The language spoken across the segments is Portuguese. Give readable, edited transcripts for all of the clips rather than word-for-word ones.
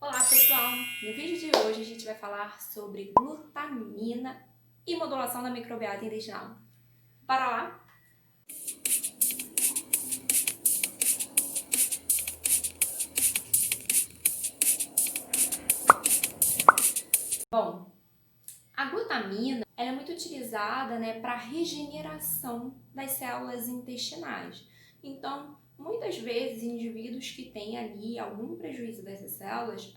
Olá pessoal! No vídeo de hoje a gente vai falar sobre glutamina e modulação da microbiota intestinal. Bora lá? Bom, a glutamina ela é muito utilizada para a regeneração das células intestinais. Então, muitas vezes, indivíduos que têm ali algum prejuízo dessas células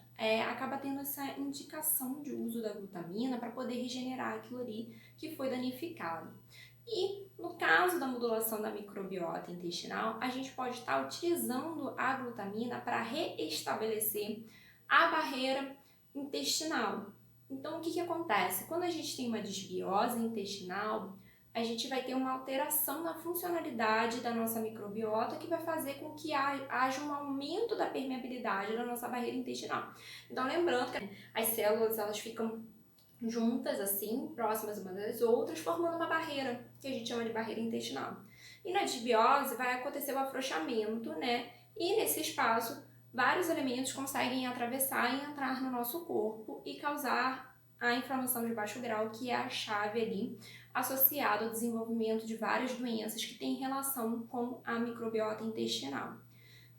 acaba tendo essa indicação de uso da glutamina para poder regenerar aquilo ali que foi danificado. E no caso da modulação da microbiota intestinal, a gente pode estar utilizando a glutamina para reestabelecer a barreira intestinal. Então, o que acontece? Quando a gente tem uma desbiose intestinal, a gente vai ter uma alteração na funcionalidade da nossa microbiota que vai fazer com que haja um aumento da permeabilidade da nossa barreira intestinal. Então, lembrando que as células elas ficam juntas assim, próximas umas das outras, formando uma barreira, que a gente chama de barreira intestinal. E na desbiose vai acontecer o afrouxamento, E nesse espaço, vários elementos conseguem atravessar e entrar no nosso corpo e causar a inflamação de baixo grau, que é a chave ali associada ao desenvolvimento de várias doenças que têm relação com a microbiota intestinal.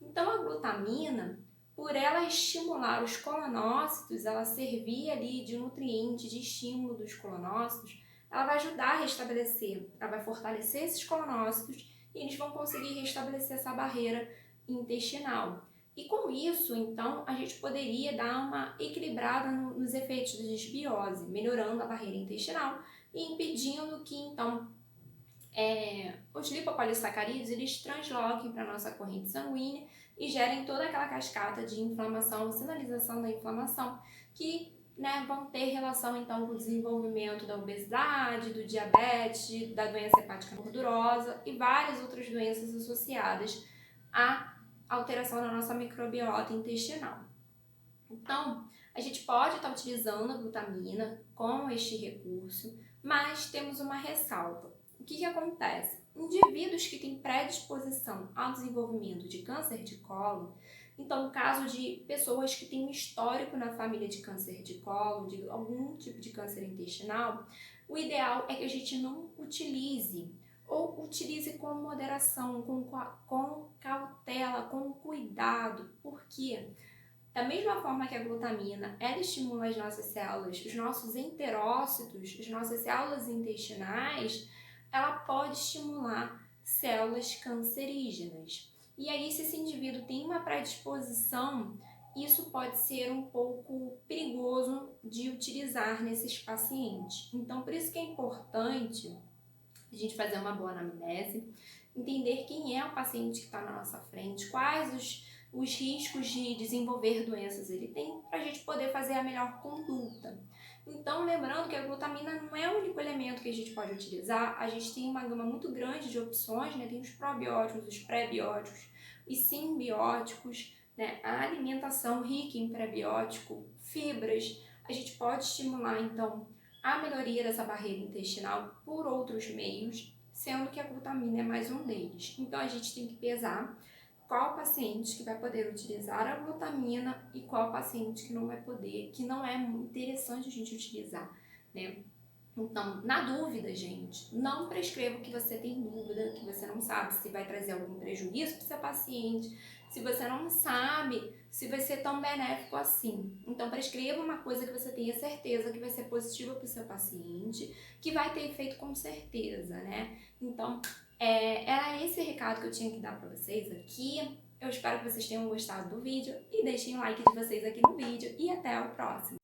Então a glutamina, por ela estimular os colonócitos, ela servir ali de nutriente, de estímulo dos colonócitos, ela vai ajudar a restabelecer, ela vai fortalecer esses colonócitos e eles vão conseguir restabelecer essa barreira intestinal. E com isso, então, a gente poderia dar uma equilibrada nos efeitos da desbiose, melhorando a barreira intestinal e impedindo que, então, os lipopolissacarídeos eles transloquem para a nossa corrente sanguínea e gerem toda aquela cascata de inflamação, sinalização da inflamação, que vão ter relação então com o desenvolvimento da obesidade, do diabetes, da doença hepática gordurosa e várias outras doenças associadas à alteração da nossa microbiota intestinal. Então, a gente pode estar utilizando a glutamina com este recurso, mas temos uma ressalva. O que acontece? Indivíduos que têm predisposição ao desenvolvimento de câncer de colo, então no caso de pessoas que têm um histórico na família de câncer de colo, de algum tipo de câncer intestinal, o ideal é que a gente não utilize ou utilize com moderação, com cautela, com cuidado. Por quê? Da mesma forma que a glutamina ela estimula as nossas células, os nossos enterócitos, as nossas células intestinais, ela pode estimular células cancerígenas. E aí, se esse indivíduo tem uma predisposição, isso pode ser um pouco perigoso de utilizar nesses pacientes. Então, por isso que é importante a gente fazer uma boa anamnese, entender quem é o paciente que está na nossa frente, quais os riscos de desenvolver doenças ele tem, para a gente poder fazer a melhor conduta. Então, lembrando que a glutamina não é o único elemento que a gente pode utilizar, a gente tem uma gama muito grande de opções, tem os probióticos, os pré-bióticos, os simbióticos, a alimentação rica em pré-biótico, fibras, a gente pode estimular, então, a melhoria dessa barreira intestinal por outros meios, sendo que a glutamina é mais um deles. Então, a gente tem que pesar qual paciente que vai poder utilizar a glutamina e qual paciente que não vai poder, que não é interessante a gente utilizar, Então, na dúvida, gente, não prescreva o que você tem dúvida, que você não sabe se vai trazer algum prejuízo para o seu paciente, se você não sabe se vai ser tão benéfico assim. Então, prescreva uma coisa que você tenha certeza que vai ser positiva para o seu paciente, que vai ter efeito com certeza, Então, era esse recado que eu tinha que dar para vocês aqui. Eu espero que vocês tenham gostado do vídeo e deixem o like de vocês aqui no vídeo e até o próximo.